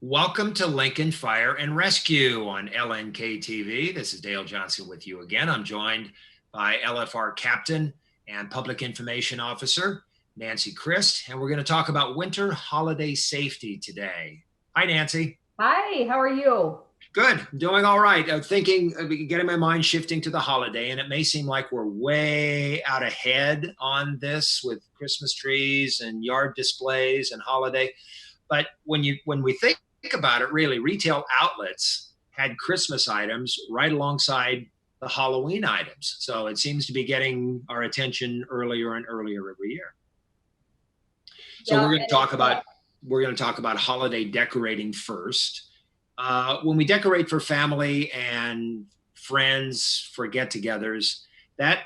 Welcome to Lincoln Fire and Rescue on LNK TV. This is Dale Johnson with you again. I'm joined by LFR Captain and Public Information Officer Nancy Christ, and we're going to talk about winter holiday safety today. Hi, Nancy. Hi, how are you? Good, I'm doing all right. Thinking, getting my mind shifting to the holiday, and it may seem like we're way out ahead on this with Christmas trees and yard displays and holiday. But when we think about it, really, retail outlets had Christmas items right alongside the Halloween items. So it seems to be getting our attention earlier and earlier every year. So Yeah, we're going to talk about holiday decorating first. When we decorate for family and friends for get-togethers, that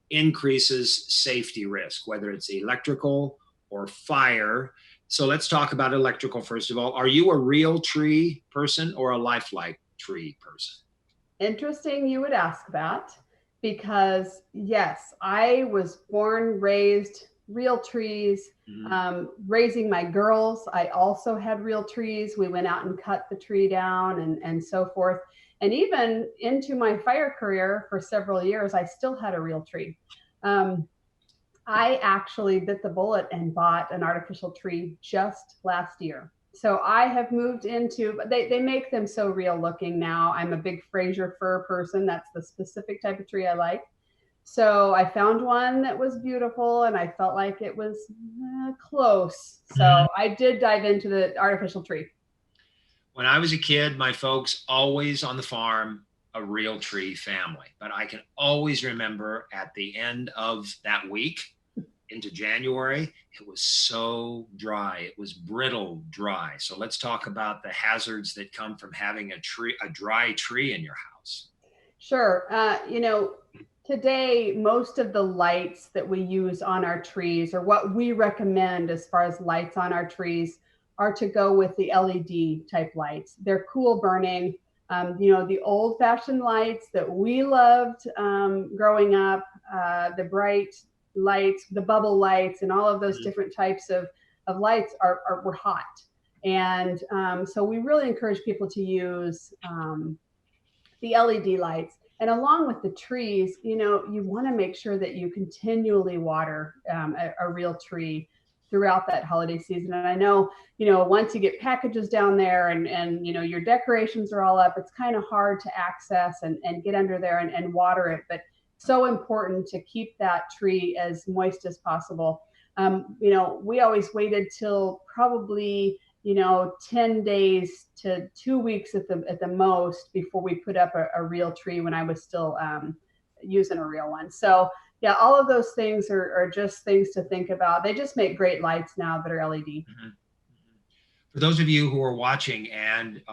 increases safety risk, whether it's electrical or fire. So let's talk about electrical first of all. Are you a real tree person or a lifelike tree person? interesting you would ask that because yes, I was born, raised real trees. Raising my girls, I also had real trees. We went out and cut the tree down and so forth. And even into my fire career for several years, I still had a real tree. Um, I actually bit the bullet and bought an artificial tree just last year. So I have moved into, they make them so real looking now. I'm a big Fraser fir person. That's the specific type of tree I like. So I found one that was beautiful and I felt like it was close. So I did dive into the artificial tree. When I was a kid, my folks always on the farm, a real tree family. But I can always remember at the end of that week into January, it was so dry. It was brittle dry. So let's talk about the hazards that come from having a dry tree in your house. Sure. Today, most of the lights that we use on our trees, or what we recommend as far as lights on our trees, are to go with the LED type lights. They're cool burning. The old fashioned lights that we loved growing up, the bright lights, the bubble lights, and all of those different types of lights were hot. And so we really encourage people to use the LED lights. And along with the trees, you want to make sure that you continually water a real tree throughout that holiday season. And I know, once you get packages down there and your decorations are all up, it's kind of hard to access and get under there and water it. But so important to keep that tree as moist as possible. We always waited till probably 10 days to 2 weeks at the most before we put up a real tree when I was still using a real one. So yeah, all of those things are just things to think about. They just make great lights now that are LED. Mm-hmm. For those of you who are watching and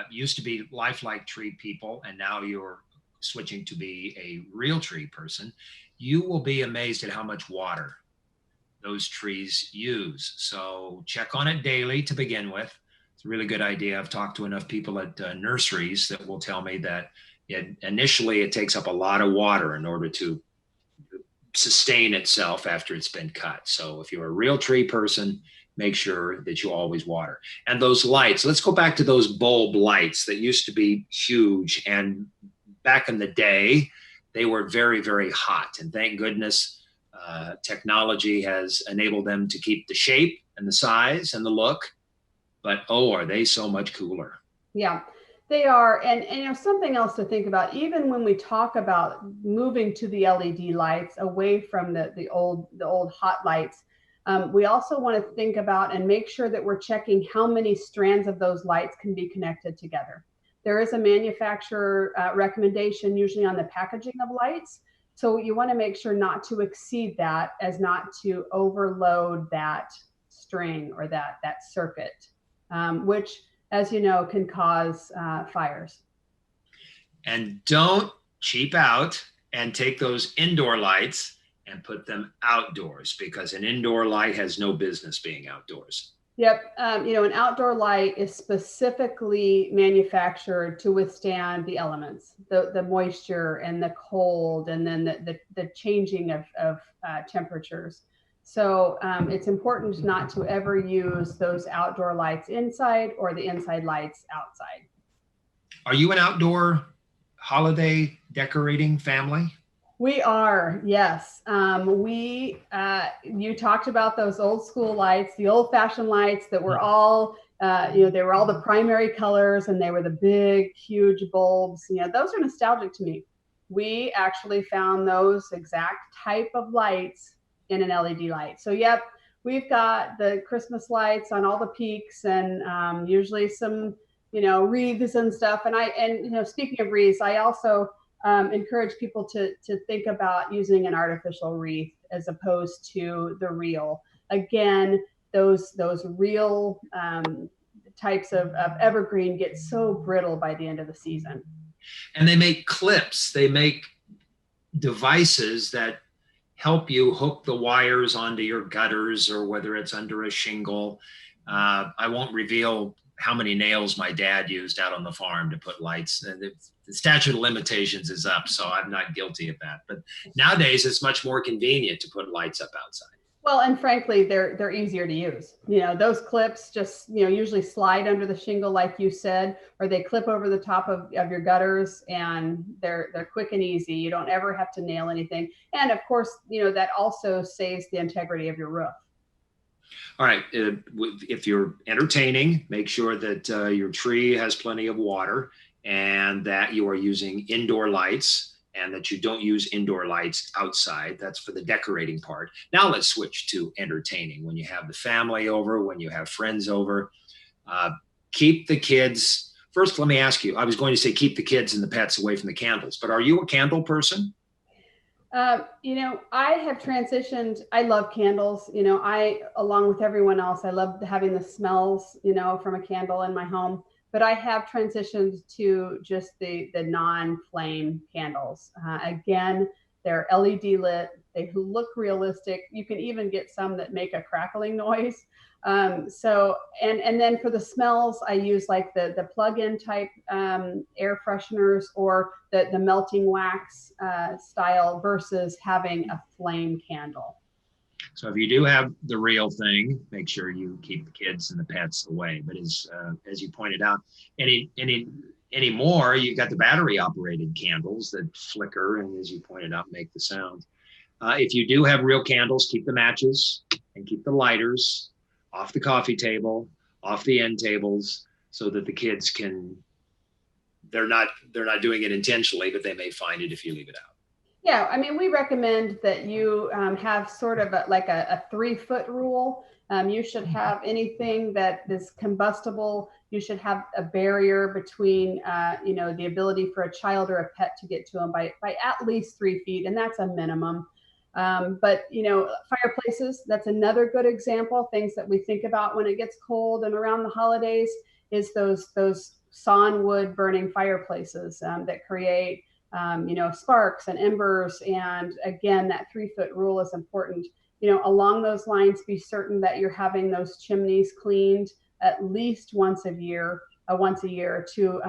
used to be lifelike tree people, and now you're switching to be a real tree person, you will be amazed at how much water those trees use. So check on it daily to begin with. It's a really good idea. I've talked to enough people at nurseries that will tell me that initially it takes up a lot of water in order to sustain itself after it's been cut. So if you're a real tree person, make sure that you always water. And those lights, let's go back to those bulb lights that used to be huge. And back in the day, they were very, very hot. And thank goodness technology has enabled them to keep the shape and the size and the look. But oh, are they so much cooler? Yeah, they are. And something else to think about, even when we talk about moving to the LED lights away from the old hot lights, we also want to think about and make sure that we're checking how many strands of those lights can be connected together. There is a manufacturer recommendation usually on the packaging of lights. So you want to make sure not to exceed that, as not to overload that string or that circuit, which, as you know, can cause fires. And don't cheap out and take those indoor lights and put them outdoors, because an indoor light has no business being outdoors. Yep. An outdoor light is specifically manufactured to withstand the elements, the moisture and the cold, and then the changing of temperatures. So it's important not to ever use those outdoor lights inside or the inside lights outside. Are you an outdoor holiday decorating family? We are, yes. You talked about those old school lights, the old fashioned lights that were all, they were all the primary colors and they were the big, huge bulbs. Those are nostalgic to me. We actually found those exact type of lights in an LED light. So, yep, we've got the Christmas lights on all the peaks and usually some, wreaths and stuff. And speaking of wreaths, I also encourage people to think about using an artificial wreath as opposed to the real. Again, those real types of evergreen get so brittle by the end of the season. And they make clips, they make devices that help you hook the wires onto your gutters or whether it's under a shingle. I won't reveal how many nails my dad used out on the farm to put lights. The statute of limitations is up, so I'm not guilty of that. But nowadays, it's much more convenient to put lights up outside. Well, and frankly, they're easier to use. Those clips just usually slide under the shingle, like you said, or they clip over the top of your gutters, and they're quick and easy. You don't ever have to nail anything, and of course, that also saves the integrity of your roof. All right. If you're entertaining, make sure that your tree has plenty of water and that you are using indoor lights and that you don't use indoor lights outside. That's for the decorating part. Now let's switch to entertaining. When you have the family over, when you have friends over, uh, keep the kids. First, let me ask you, I was going to say keep the kids and the pets away from the candles, but are you a candle person? I have transitioned. I love candles. Along with everyone else, I love having the smells, from a candle in my home. But I have transitioned to just the non-flame candles. Again, they're LED lit. They look realistic. You can even get some that make a crackling noise. And then for the smells, I use like the plug-in type air fresheners or the melting wax style versus having a flame candle. So if you do have the real thing, make sure you keep the kids and the pets away. But as you pointed out, anymore, you've got the battery operated candles that flicker and, as you pointed out, make the sound. If you do have real candles, keep the matches and keep the lighters off the coffee table, off the end tables, so that the kids can. They're not doing it intentionally, but they may find it if you leave it out. Yeah, I mean, we recommend that you have sort of like a 3 foot rule. You should have anything that is combustible. You should have a barrier between, the ability for a child or a pet to get to them by at least 3 feet, and that's a minimum. But fireplaces, that's another good example. Things that we think about when it gets cold and around the holidays is those sawn wood burning fireplaces that create sparks and embers. And again, that 3 foot rule is important. Along those lines, be certain that you're having those chimneys cleaned at least once a year to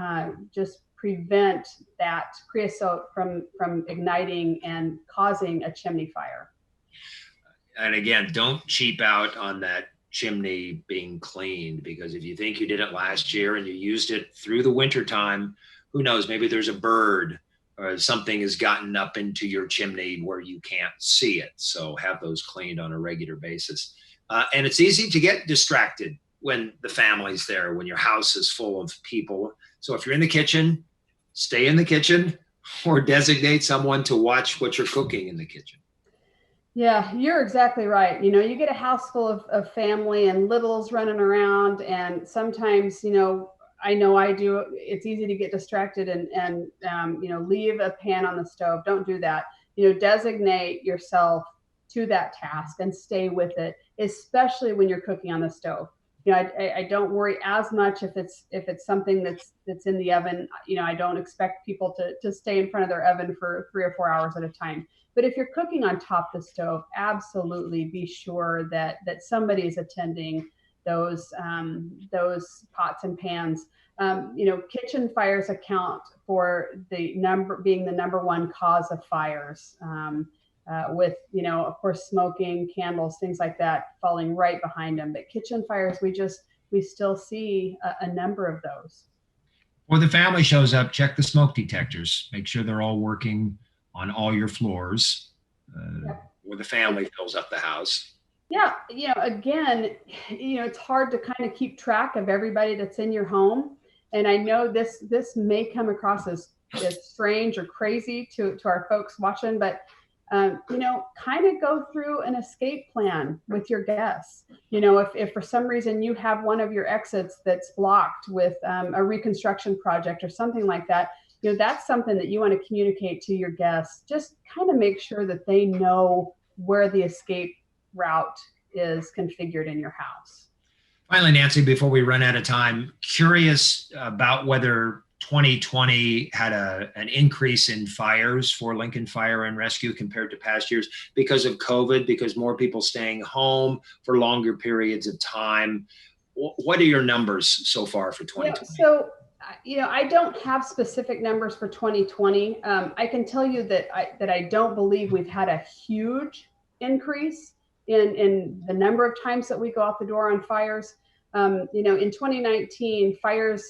just prevent that creosote from igniting and causing a chimney fire. And again, don't cheap out on that chimney being cleaned, because if you think you did it last year and you used it through the winter time, who knows, maybe there's a bird or something has gotten up into your chimney where you can't see it. So have those cleaned on a regular basis. And it's easy to get distracted when the family's there, when your house is full of people. So if you're in the kitchen, stay in the kitchen or designate someone to watch what you're cooking in the kitchen. Yeah, you're exactly right. You get a house full of family and littles running around, and sometimes, I know I do. It's easy to get distracted and leave a pan on the stove. Don't do that. Designate yourself to that task and stay with it, especially when you're cooking on the stove. I don't worry as much if it's something that's in the oven. I don't expect people to stay in front of their oven for 3 or 4 hours at a time. But if you're cooking on top of the stove, absolutely be sure that somebody is attending those pots and pans. Kitchen fires account for the number being the number one cause of fires. with, of course, smoking, candles, things like that falling right behind them. But kitchen fires, we still see a number of those. Or the family shows up, check the smoke detectors, make sure they're all working on all your floors, Yep. or the family fills up the house. Yeah, again, it's hard to kind of keep track of everybody that's in your home, and I know this may come across as strange or crazy to our folks watching, but kind of go through an escape plan with your guests. If for some reason you have one of your exits that's blocked with a reconstruction project or something like that, that's something that you want to communicate to your guests. Just kind of make sure that they know where the escape route is configured in your house. Finally, Nancy, before we run out of time, curious about whether 2020 had an increase in fires for Lincoln Fire and Rescue compared to past years because of COVID, because more people staying home for longer periods of time. What are your numbers so far for 2020? So, I don't have specific numbers for 2020. I can tell you that I don't believe we've had a huge increase in the number of times that we go out the door on fires. In 2019, fires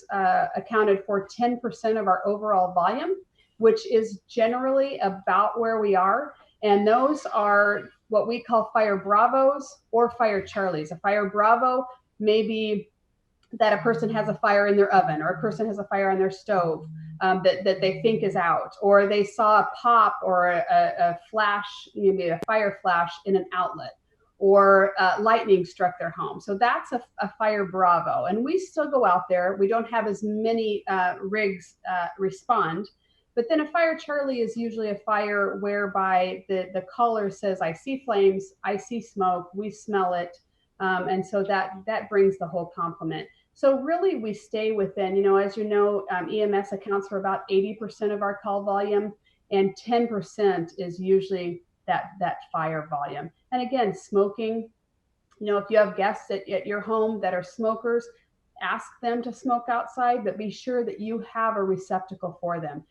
accounted for 10% of our overall volume, which is generally about where we are. And those are what we call fire bravos or fire charlies. A fire bravo may be that a person has a fire in their oven, or a person has a fire on their stove that they think is out, or they saw a pop or a flash, maybe a fire flash in an outlet, or lightning struck their home. So that's a fire bravo. And we still go out there. We don't have as many rigs respond. But then a fire Charlie is usually a fire whereby the caller says, I see flames, I see smoke, we smell it. And so that brings the whole complement. So really, we stay within, as you know, EMS accounts for about 80% of our call volume, and 10% is usually that fire volume. And again, smoking, if you have guests at your home that are smokers, ask them to smoke outside, but be sure that you have a receptacle for them.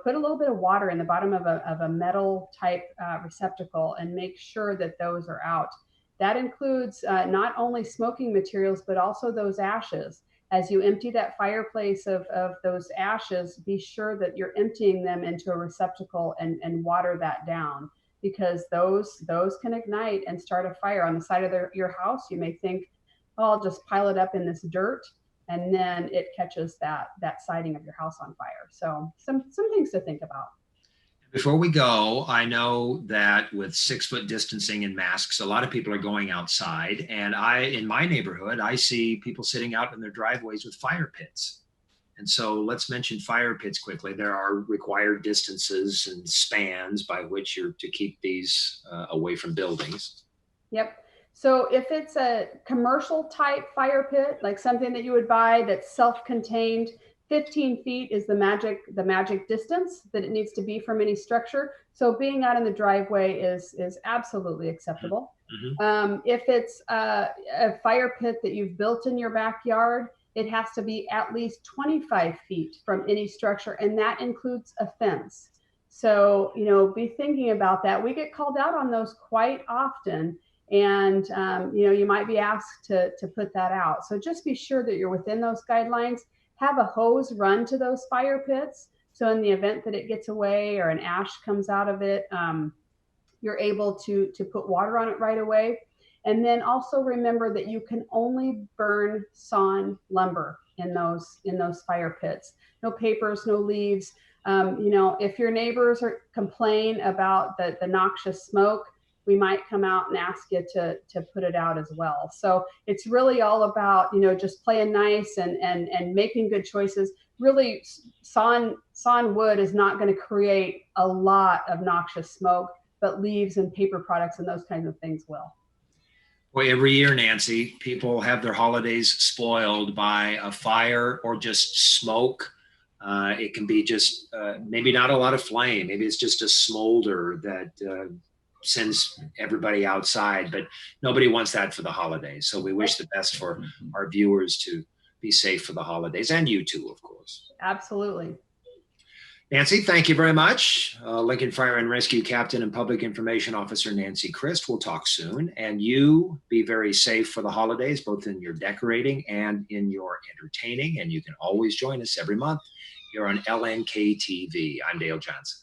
Put a little bit of water in the bottom of a metal type receptacle and make sure that those are out. That includes not only smoking materials, but also those ashes. As you empty that fireplace of those ashes, be sure that you're emptying them into a receptacle and water that down, because those can ignite and start a fire on the side of your house. You may think, oh, I'll just pile it up in this dirt, and then it catches that siding of your house on fire. So some things to think about. Before we go, I know that with 6 foot distancing and masks, a lot of people are going outside. And in my neighborhood, I see people sitting out in their driveways with fire pits. And so let's mention fire pits quickly. There are required distances and spans by which you're to keep these away from buildings. Yep. So if it's a commercial type fire pit, like something that you would buy that's self-contained, 15 feet is the magic distance that it needs to be from any structure. So being out in the driveway is absolutely acceptable. Mm-hmm. If it's a fire pit that you've built in your backyard, it has to be at least 25 feet from any structure, and that includes a fence. So, be thinking about that. We get called out on those quite often, and you might be asked to put that out. So just be sure that you're within those guidelines. Have a hose run to those fire pits, so in the event that it gets away or an ash comes out of it, you're able to put water on it right away. And then also remember that you can only burn sawn lumber in those fire pits. No papers, no leaves. If your neighbors complain about the noxious smoke, we might come out and ask you to put it out as well. So it's really all about, just playing nice and making good choices. Really, sawn wood is not going to create a lot of noxious smoke, but leaves and paper products and those kinds of things will. Well, every year, Nancy, people have their holidays spoiled by a fire or just smoke. It can be just maybe not a lot of flame. Maybe it's just a smolder that sends everybody outside, but nobody wants that for the holidays. So we wish the best for our viewers to be safe for the holidays, and you too, of course. Absolutely. Nancy, thank you very much. Lincoln Fire and Rescue Captain and Public Information Officer Nancy Christ. We'll talk soon. And you be very safe for the holidays, both in your decorating and in your entertaining. And you can always join us every month here on LNK TV. I'm Dale Johnson.